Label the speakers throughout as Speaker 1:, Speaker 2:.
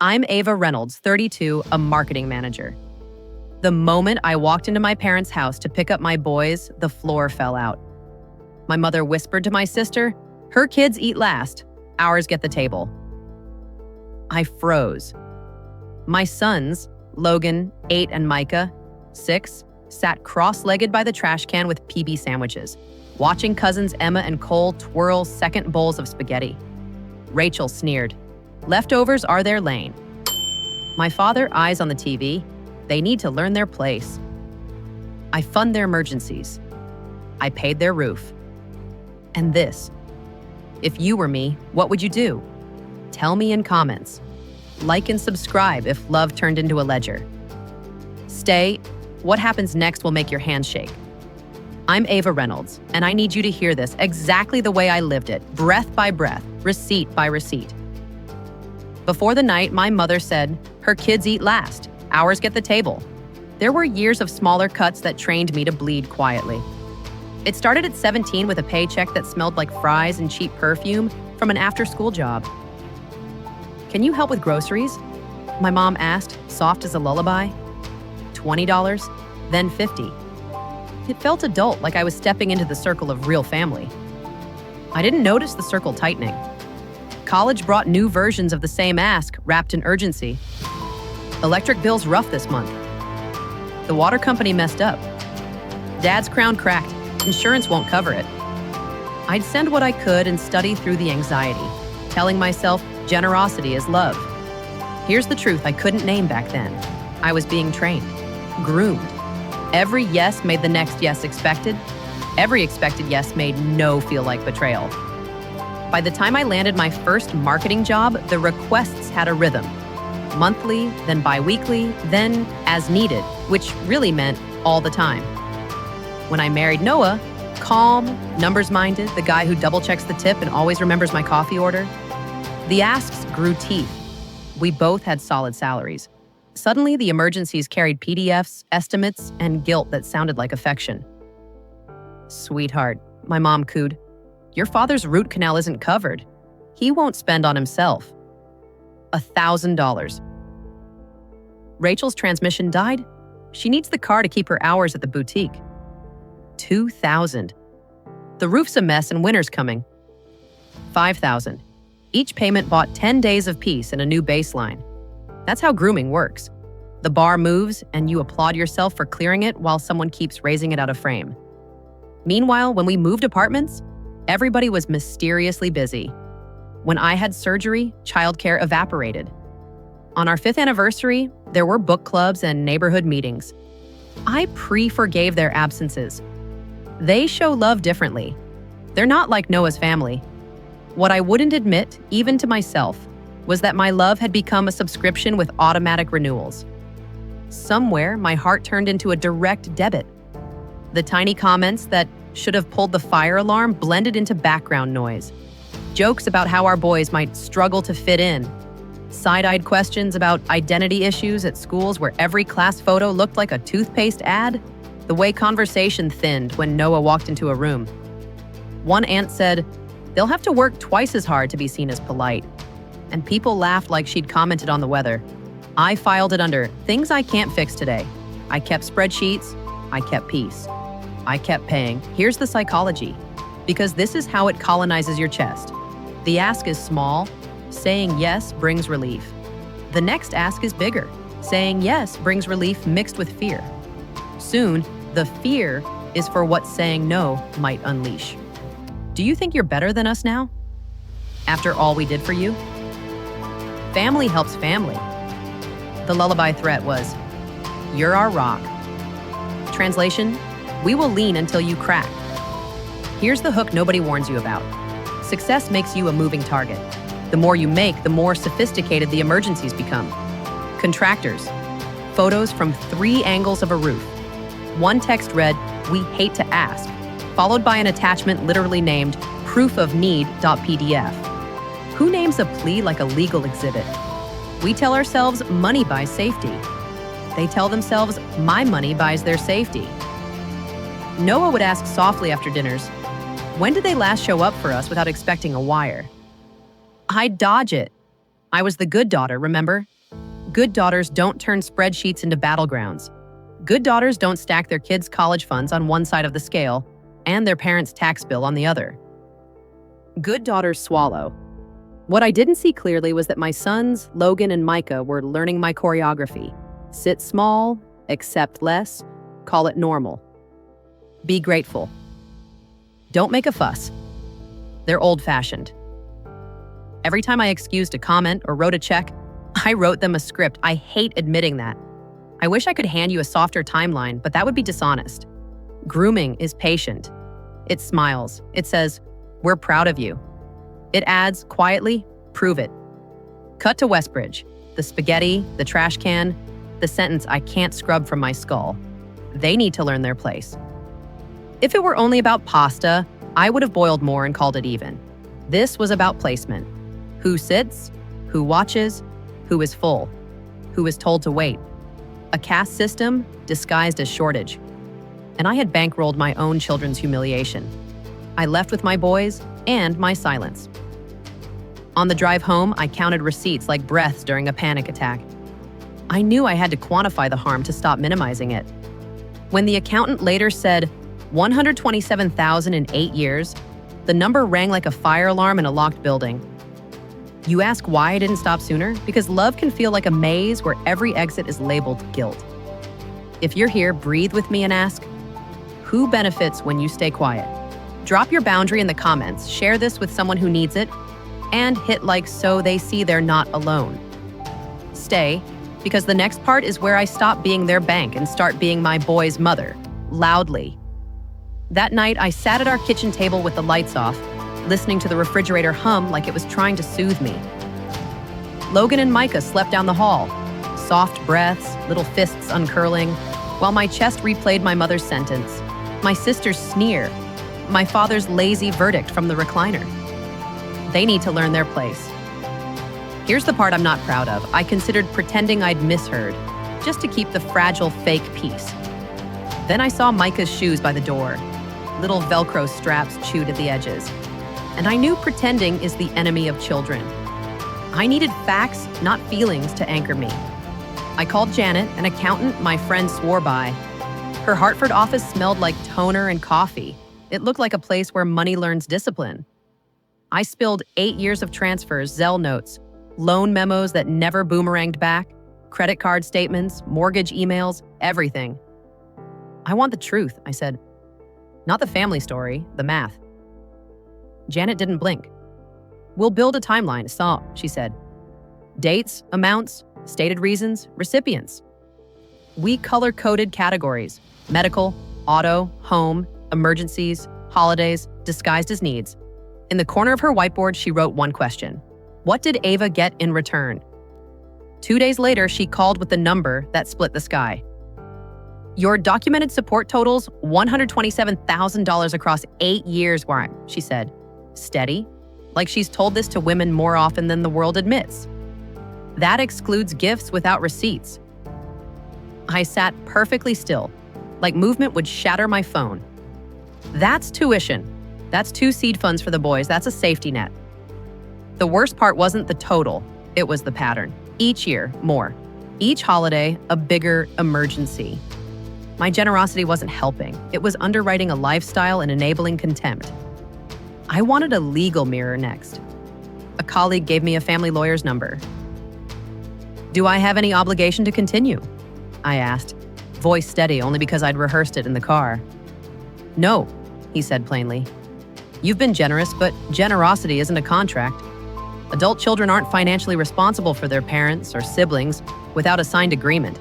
Speaker 1: I'm Ava Reynolds, 32, a marketing manager. The moment I walked into my parents' house to pick up my boys, the floor fell out. My mother whispered to my sister, "Her kids eat last, ours get the table." I froze. My sons, Logan, 8, and Micah, 6, sat cross-legged by the trash can with PB sandwiches, watching cousins Emma and Cole twirl second bowls of spaghetti. Rachel sneered, "Leftovers are their lane." My father eyes on the TV. They need to learn their place. I fund their emergencies. I paid their roof. And this. If you were me, what would you do? Tell me in comments. Like and subscribe if love turned into a ledger. Stay. What happens next will make your hands shake. I'm Ava Reynolds, and I need you to hear this exactly the way I lived it, breath by breath, receipt by receipt. Before the night, my mother said, "Her kids eat last, ours get the table." There were years of smaller cuts that trained me to bleed quietly. It started at 17 with a paycheck that smelled like fries and cheap perfume from an after-school job. "Can you help with groceries?" my mom asked, soft as a lullaby. $20, then $50. It felt adult, like I was stepping into the circle of real family. I didn't notice the circle tightening. College brought new versions of the same ask, wrapped in urgency. Electric bill's rough this month. The water company messed up. Dad's crown cracked. Insurance won't cover it. I'd send what I could and study through the anxiety, telling myself generosity is love. Here's the truth I couldn't name back then. I was being trained, groomed. Every yes made the next yes expected. Every expected yes made no feel like betrayal. By the time I landed my first marketing job, the requests had a rhythm. Monthly, then bi-weekly, then as needed, which really meant all the time. When I married Noah, calm, numbers-minded, the guy who double-checks the tip and always remembers my coffee order, the asks grew teeth. We both had solid salaries. Suddenly, the emergencies carried PDFs, estimates, and guilt that sounded like affection. "Sweetheart," my mom cooed, "your father's root canal isn't covered. He won't spend on himself." $1,000. Rachel's transmission died. She needs the car to keep her hours at the boutique. $2,000. The roof's a mess and winter's coming. $5,000. Each payment bought 10 days of peace and a new baseline. That's how grooming works. The bar moves and you applaud yourself for clearing it while someone keeps raising it out of frame. Meanwhile, when we moved apartments, everybody was mysteriously busy. When I had surgery, childcare evaporated. On our 5th anniversary, there were book clubs and neighborhood meetings. I pre-forgave their absences. They show love differently. They're not like Noah's family. What I wouldn't admit, even to myself, was that my love had become a subscription with automatic renewals. Somewhere, my heart turned into a direct debit. The tiny comments that should have pulled the fire alarm blended into background noise. Jokes about how our boys might struggle to fit in. Side-eyed questions about identity issues at schools where every class photo looked like a toothpaste ad. The way conversation thinned when Noah walked into a room. One aunt said, "They'll have to work twice as hard to be seen as polite." And people laughed like she'd commented on the weather. I filed it under things I can't fix today. I kept spreadsheets. I kept peace. I kept paying. Here's the psychology, because this is how it colonizes your chest. The ask is small. Saying yes brings relief. The next ask is bigger. Saying yes brings relief mixed with fear. Soon, the fear is for what saying no might unleash. Do you think you're better than us now? After all we did for you? Family helps family. The lullaby threat was, "You're our rock." Translation, "We will lean until you crack." Here's the hook nobody warns you about. Success makes you a moving target. The more you make, the more sophisticated the emergencies become. Contractors. Photos from 3 angles of a roof. One text read, "We hate to ask," followed by an attachment literally named proofofneed.pdf. Who names a plea like a legal exhibit? We tell ourselves money buys safety. They tell themselves my money buys their safety. Noah would ask softly after dinners, "When did they last show up for us without expecting a wire?" I'd dodge it. I was the good daughter, remember? Good daughters don't turn spreadsheets into battlegrounds. Good daughters don't stack their kids' college funds on one side of the scale and their parents' tax bill on the other. Good daughters swallow. What I didn't see clearly was that my sons, Logan and Micah, were learning my choreography. Sit small, accept less, call it normal. Be grateful. Don't make a fuss. They're old-fashioned. Every time I excused a comment or wrote a check, I wrote them a script. I hate admitting that. I wish I could hand you a softer timeline, but that would be dishonest. Grooming is patient. It smiles. It says, "We're proud of you." It adds, quietly, "Prove it." Cut to Westbridge. The spaghetti, the trash can, the sentence I can't scrub from my skull. They need to learn their place. If it were only about pasta, I would have boiled more and called it even. This was about placement. Who sits, who watches, who is full, who is told to wait. A caste system disguised as shortage. And I had bankrolled my own children's humiliation. I left with my boys and my silence. On the drive home, I counted receipts like breaths during a panic attack. I knew I had to quantify the harm to stop minimizing it. When the accountant later said, $127,000 in 8 years, the number rang like a fire alarm in a locked building. You ask why I didn't stop sooner? Because love can feel like a maze where every exit is labeled guilt. If you're here, breathe with me and ask, who benefits when you stay quiet? Drop your boundary in the comments, share this with someone who needs it, and hit like so they see they're not alone. Stay, because the next part is where I stop being their bank and start being my boy's mother, loudly. That night, I sat at our kitchen table with the lights off, listening to the refrigerator hum like it was trying to soothe me. Logan and Micah slept down the hall, soft breaths, little fists uncurling, while my chest replayed my mother's sentence, my sister's sneer, my father's lazy verdict from the recliner. They need to learn their place. Here's the part I'm not proud of. I considered pretending I'd misheard, just to keep the fragile fake peace. Then I saw Micah's shoes by the door, little Velcro straps chewed at the edges. And I knew pretending is the enemy of children. I needed facts, not feelings, to anchor me. I called Janet, an accountant my friend swore by. Her Hartford office smelled like toner and coffee. It looked like a place where money learns discipline. I spilled 8 years of transfers, Zelle notes, loan memos that never boomeranged back, credit card statements, mortgage emails, everything. I want the truth, I said. Not the family story, the math. Janet didn't blink. We'll build a timeline, she said. Dates, amounts, stated reasons, recipients. We color-coded categories: medical, auto, home, emergencies, holidays, disguised as needs. In the corner of her whiteboard, she wrote one question. What did Ava get in return? 2 days later, she called with the number that split the sky. Your documented support totals $127,000 across 8 years, she said. Steady, like she's told this to women more often than the world admits. That excludes gifts without receipts. I sat perfectly still, like movement would shatter my phone. That's tuition. That's 2 seed funds for the boys. That's a safety net. The worst part wasn't the total, it was the pattern. Each year, more. Each holiday, a bigger emergency. My generosity wasn't helping. It was underwriting a lifestyle and enabling contempt. I wanted a legal mirror next. A colleague gave me a family lawyer's number. Do I have any obligation to continue? I asked, voice steady only because I'd rehearsed it in the car. No, he said plainly. You've been generous, but generosity isn't a contract. Adult children aren't financially responsible for their parents or siblings without a signed agreement.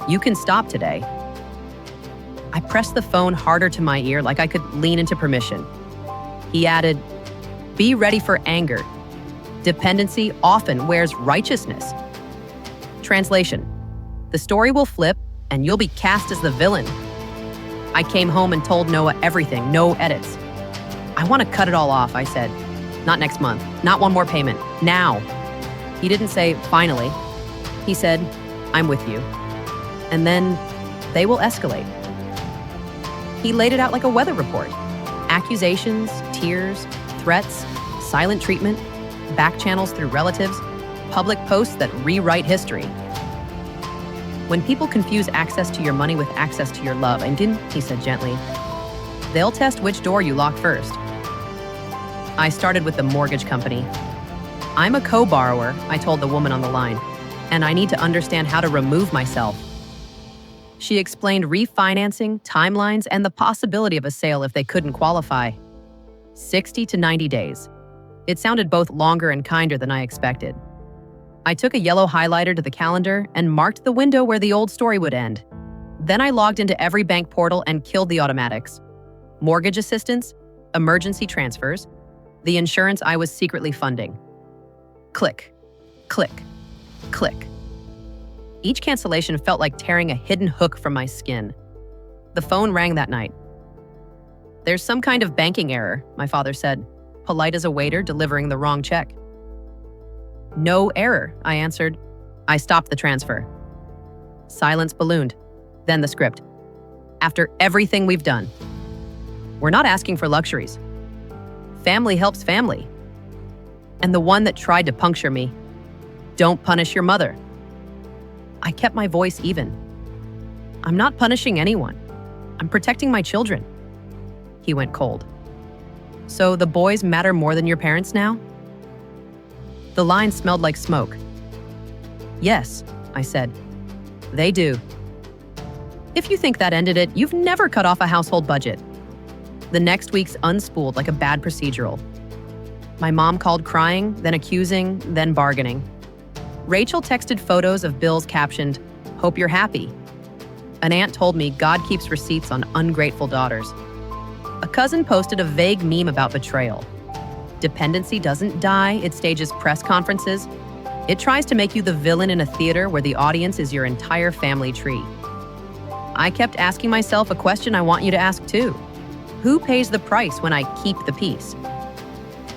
Speaker 1: You can stop today. I pressed the phone harder to my ear like I could lean into permission. He added, be ready for anger. Dependency often wears righteousness. Translation, the story will flip and you'll be cast as the villain. I came home and told Noah everything, no edits. I want to cut it all off, I said. Not next month, not one more payment, now. He didn't say, finally. He said, I'm with you. And then they will escalate. He laid it out like a weather report. Accusations, tears, threats, silent treatment, back channels through relatives. public posts that rewrite history. When people confuse access to your money with access to your love, and didn't, he said gently, they'll test which door you lock first. I started with the mortgage company. I'm a co-borrower, I told the woman on the line, and I need to understand how to remove myself. She explained refinancing, timelines, and the possibility of a sale if they couldn't qualify. 60 to 90 days. It sounded both longer and kinder than I expected. I took a yellow highlighter to the calendar and marked the window where the old story would end. Then I logged into every bank portal and killed the automatics. Mortgage assistance, emergency transfers, the insurance I was secretly funding. Click, click, click. Each cancellation felt like tearing a hidden hook from my skin. The phone rang that night. There's some kind of banking error, my father said, polite as a waiter delivering the wrong check. No error, I answered. I stopped the transfer. Silence ballooned. Then the script. After everything we've done. We're not asking for luxuries. Family helps family. And the one that tried to puncture me. Don't punish your mother. I kept my voice even. I'm not punishing anyone. I'm protecting my children. He went cold. So the boys matter more than your parents now? The line smelled like smoke. Yes, I said. They do. If you think that ended it, you've never cut off a household budget. The next week's unspooled like a bad procedural. My mom called crying, then accusing, then bargaining. Rachel texted photos of bills captioned, "Hope you're happy." An aunt told me God keeps receipts on ungrateful daughters. A cousin posted a vague meme about betrayal. Dependency doesn't die, it stages press conferences. It tries to make you the villain in a theater where the audience is your entire family tree. I kept asking myself a question I want you to ask too. Who pays the price when I keep the peace?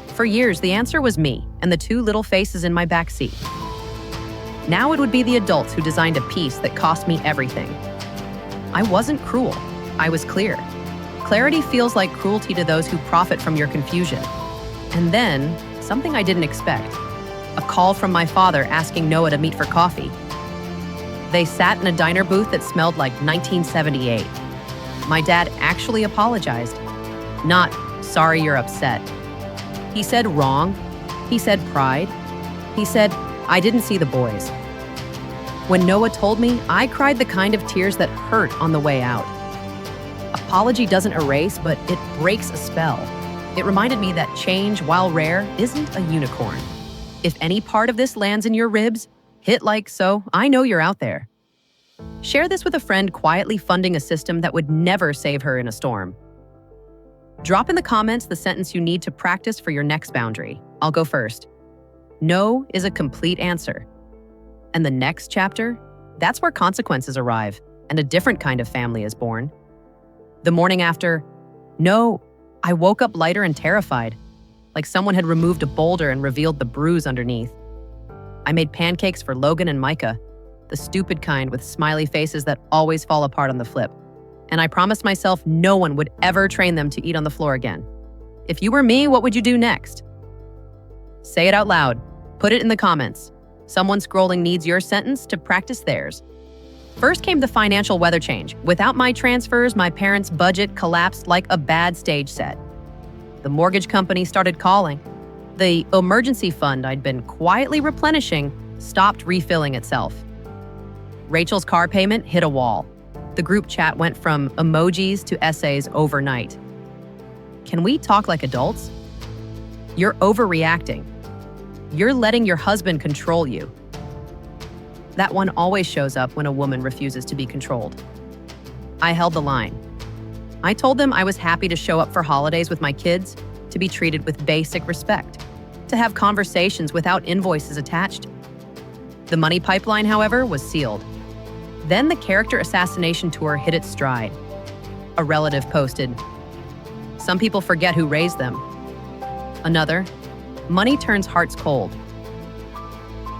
Speaker 1: For years, the answer was me and the two little faces in my back seat. Now it would be the adults who designed a peace that cost me everything. I wasn't cruel. I was clear. Clarity feels like cruelty to those who profit from your confusion. And then, something I didn't expect. A call from my father asking Noah to meet for coffee. They sat in a diner booth that smelled like 1978. My dad actually apologized. Not, sorry you're upset. He said wrong. He said pride. He said, I didn't see the boys. When Noah told me, I cried the kind of tears that hurt on the way out. Apology doesn't erase, but it breaks a spell. It reminded me that change, while rare, isn't a unicorn. If any part of this lands in your ribs, hit like so, I know you're out there. Share this with a friend quietly funding a system that would never save her in a storm. Drop in the comments the sentence you need to practice for your next boundary. I'll go first. No is a complete answer. And the next chapter, that's where consequences arrive and a different kind of family is born. The morning after, no, I woke up lighter and terrified, like someone had removed a boulder and revealed the bruise underneath. I made pancakes for Logan and Micah, the stupid kind with smiley faces that always fall apart on the flip. And I promised myself no one would ever train them to eat on the floor again. If you were me, what would you do next? Say it out loud. Put it in the comments. Someone scrolling needs your sentence to practice theirs. First came the financial weather change. Without my transfers, my parents' budget collapsed like a bad stage set. The mortgage company started calling. The emergency fund I'd been quietly replenishing stopped refilling itself. Rachel's car payment hit a wall. The group chat went from emojis to essays overnight. Can we talk like adults? You're overreacting. You're letting your husband control you. That one always shows up when a woman refuses to be controlled. I held the line. I told them I was happy to show up for holidays with my kids, to be treated with basic respect, to have conversations without invoices attached. The money pipeline, however, was sealed. Then the character assassination tour hit its stride. A relative posted, "Some people forget who raised them." Another, "Money turns hearts cold."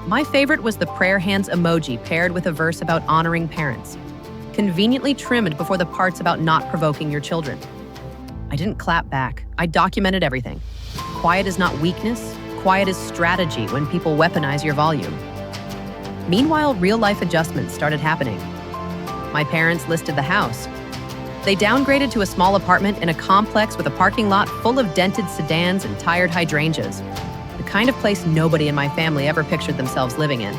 Speaker 1: My favorite was the prayer hands emoji paired with a verse about honoring parents, conveniently trimmed before the parts about not provoking your children. I didn't clap back. I documented everything. Quiet is not weakness. quiet is strategy when people weaponize your volume. Meanwhile, real-life adjustments started happening. My parents listed the house. They downgraded to a small apartment in a complex with a parking lot full of dented sedans and tired hydrangeas, the kind of place nobody in my family ever pictured themselves living in.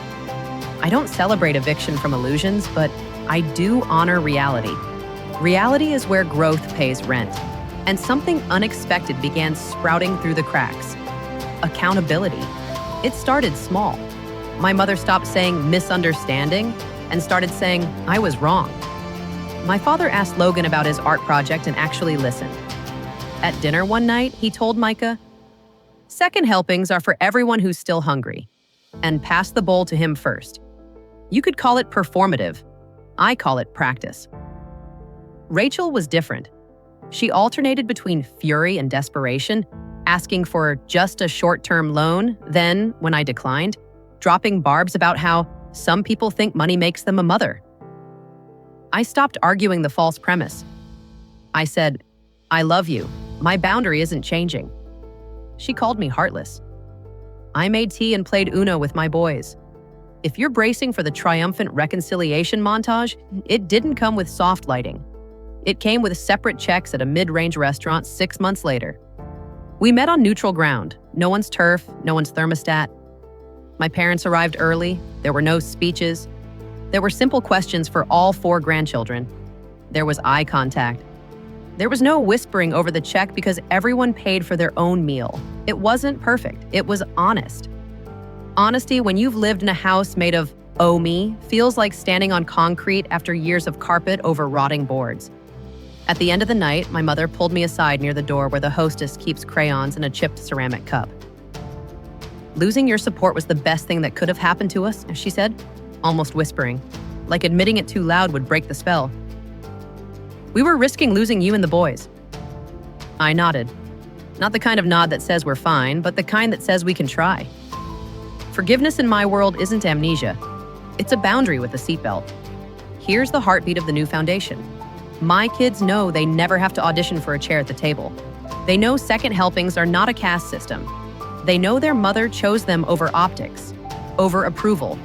Speaker 1: I don't celebrate eviction from illusions, but I do honor reality. Reality is where growth pays rent, and something unexpected began sprouting through the cracks. Accountability. It started small. My mother stopped saying misunderstanding and started saying I was wrong. My father asked Logan about his art project and actually listened. At dinner one night, he told Micah, "Second helpings are for everyone who's still hungry," and passed the bowl to him first. You could call it performative. I call it practice. Rachel was different. She alternated between fury and desperation, asking for just a short-term loan, then, when I declined, dropping barbs about how some people think money makes them a mother. I stopped arguing the false premise. I said, "I love you. My boundary isn't changing." She called me heartless. I made tea and played Uno with my boys. If you're bracing for the triumphant reconciliation montage, it didn't come with soft lighting. It came with separate checks at a mid-range restaurant 6 months later. We met on neutral ground. No one's turf, no one's thermostat. My parents arrived early. There were no speeches. There were simple questions for all 4 grandchildren. There was eye contact. There was no whispering over the check because everyone paid for their own meal. It wasn't perfect. It was honest. Honesty, when you've lived in a house made of "oh me," feels like standing on concrete after years of carpet over rotting boards. At the end of the night, my mother pulled me aside near the door where the hostess keeps crayons in a chipped ceramic cup. "Losing your support was the best thing that could have happened to us," she said, almost whispering, like admitting it too loud would break the spell. "We were risking losing you and the boys." I nodded. Not the kind of nod that says we're fine, but the kind that says we can try. Forgiveness in my world isn't amnesia. It's a boundary with a seatbelt. Here's the heartbeat of the new foundation. My kids know they never have to audition for a chair at the table. They know second helpings are not a caste system. They know their mother chose them over optics, over approval,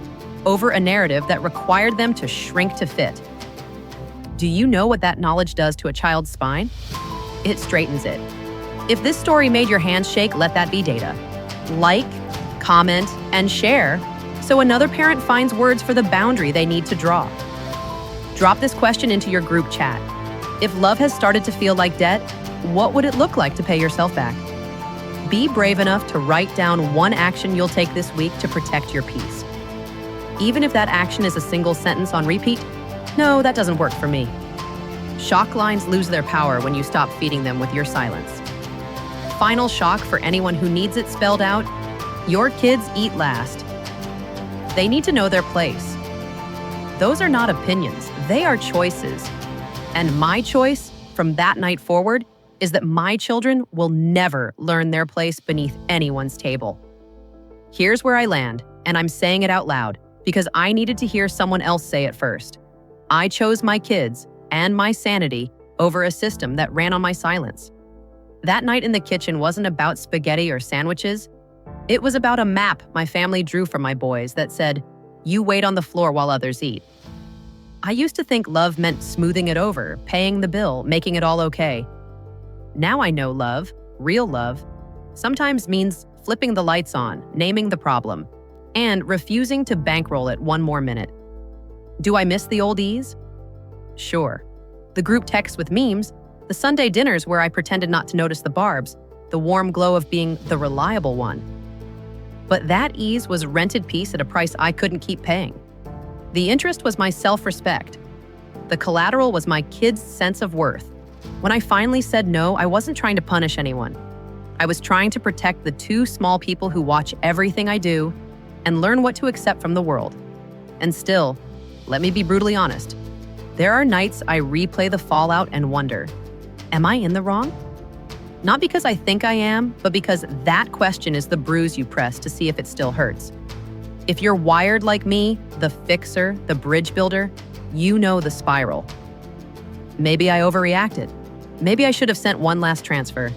Speaker 1: over a narrative that required them to shrink to fit. Do you know what that knowledge does to a child's spine? It straightens it. If this story made your hands shake, let that be data. Like, comment, and share so another parent finds words for the boundary they need to draw. Drop this question into your group chat. If love has started to feel like debt, what would it look like to pay yourself back? Be brave enough to write down one action you'll take this week to protect your peace. Even if that action is a single sentence on repeat, "No, that doesn't work for me." Shock lines lose their power when you stop feeding them with your silence. Final shock for anyone who needs it spelled out: your kids eat last. They need to know their place. Those are not opinions, they are choices. And my choice from that night forward is that my children will never learn their place beneath anyone's table. Here's where I land, and I'm saying it out loud because I needed to hear someone else say it first. I chose my kids and my sanity over a system that ran on my silence. That night in the kitchen wasn't about spaghetti or sandwiches. It was about a map my family drew for my boys that said, "You wait on the floor while others eat." I used to think love meant smoothing it over, paying the bill, making it all okay. Now I know love, real love, sometimes means flipping the lights on, naming the problem, and refusing to bankroll it one more minute. Do I miss the old ease? Sure. The group texts with memes, the Sunday dinners where I pretended not to notice the barbs, the warm glow of being the reliable one. But that ease was rented peace at a price I couldn't keep paying. The interest was my self-respect. The collateral was my kids' sense of worth. When I finally said no, I wasn't trying to punish anyone. I was trying to protect the 2 small people who watch everything I do and learn what to accept from the world. And still, let me be brutally honest, there are nights I replay the fallout and wonder, am I in the wrong? Not because I think I am, but because that question is the bruise you press to see if it still hurts. If you're wired like me, the fixer, the bridge builder, you know the spiral. Maybe I overreacted. Maybe I should have sent one last transfer.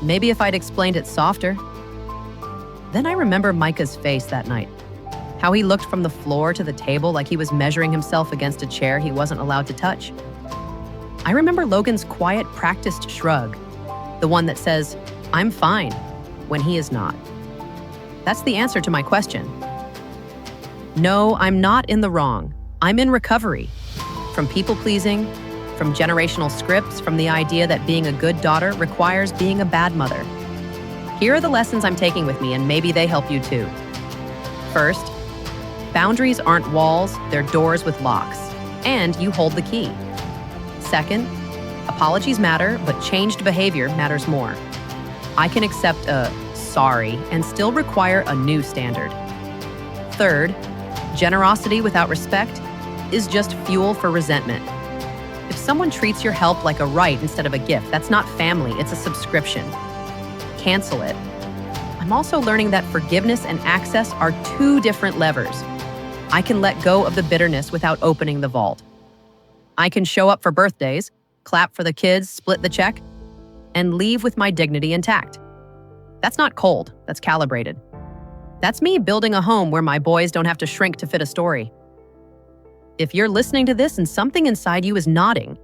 Speaker 1: Maybe if I'd explained it softer. Then I remember Micah's face that night. How he looked from the floor to the table like he was measuring himself against a chair he wasn't allowed to touch. I remember Logan's quiet, practiced shrug, the one that says, "I'm fine," when he is not. That's the answer to my question. No, I'm not in the wrong. I'm in recovery. From people-pleasing, from generational scripts, from the idea that being a good daughter requires being a bad mother. Here are the lessons I'm taking with me, and maybe they help you too. First, boundaries aren't walls, they're doors with locks, and you hold the key. Second, apologies matter, but changed behavior matters more. I can accept a sorry and still require a new standard. Third, generosity without respect is just fuel for resentment. If someone treats your help like a right instead of a gift, that's not family, it's a subscription. Cancel it. I'm also learning that forgiveness and access are two different levers. I can let go of the bitterness without opening the vault. I can show up for birthdays, clap for the kids, split the check, and leave with my dignity intact. That's not cold, that's calibrated. That's me building a home where my boys don't have to shrink to fit a story. If you're listening to this and something inside you is nodding,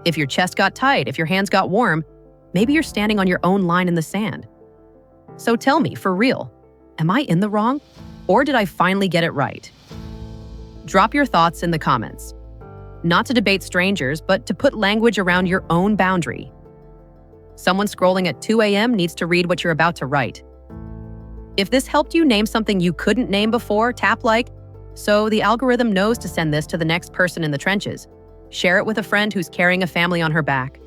Speaker 1: if your chest got tight, if your hands got warm, maybe you're standing on your own line in the sand. So tell me, for real, am I in the wrong? Or did I finally get it right? Drop your thoughts in the comments. Not to debate strangers, but to put language around your own boundary. Someone scrolling at 2 a.m. needs to read what you're about to write. If this helped you name something you couldn't name before, tap like, so the algorithm knows to send this to the next person in the trenches. Share it with a friend who's carrying a family on her back.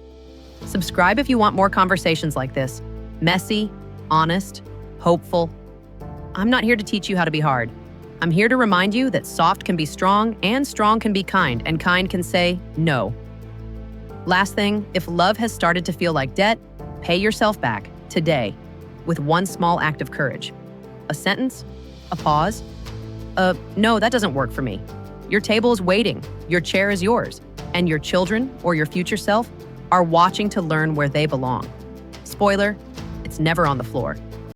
Speaker 1: Subscribe if you want more conversations like this. Messy, honest, hopeful. I'm not here to teach you how to be hard. I'm here to remind you that soft can be strong and strong can be kind, and kind can say no. Last thing, if love has started to feel like debt, pay yourself back today with one small act of courage. A sentence, a pause. No, that doesn't work for me. Your table is waiting, your chair is yours, and your children or your future self are watching to learn where they belong. Spoiler, it's never on the floor.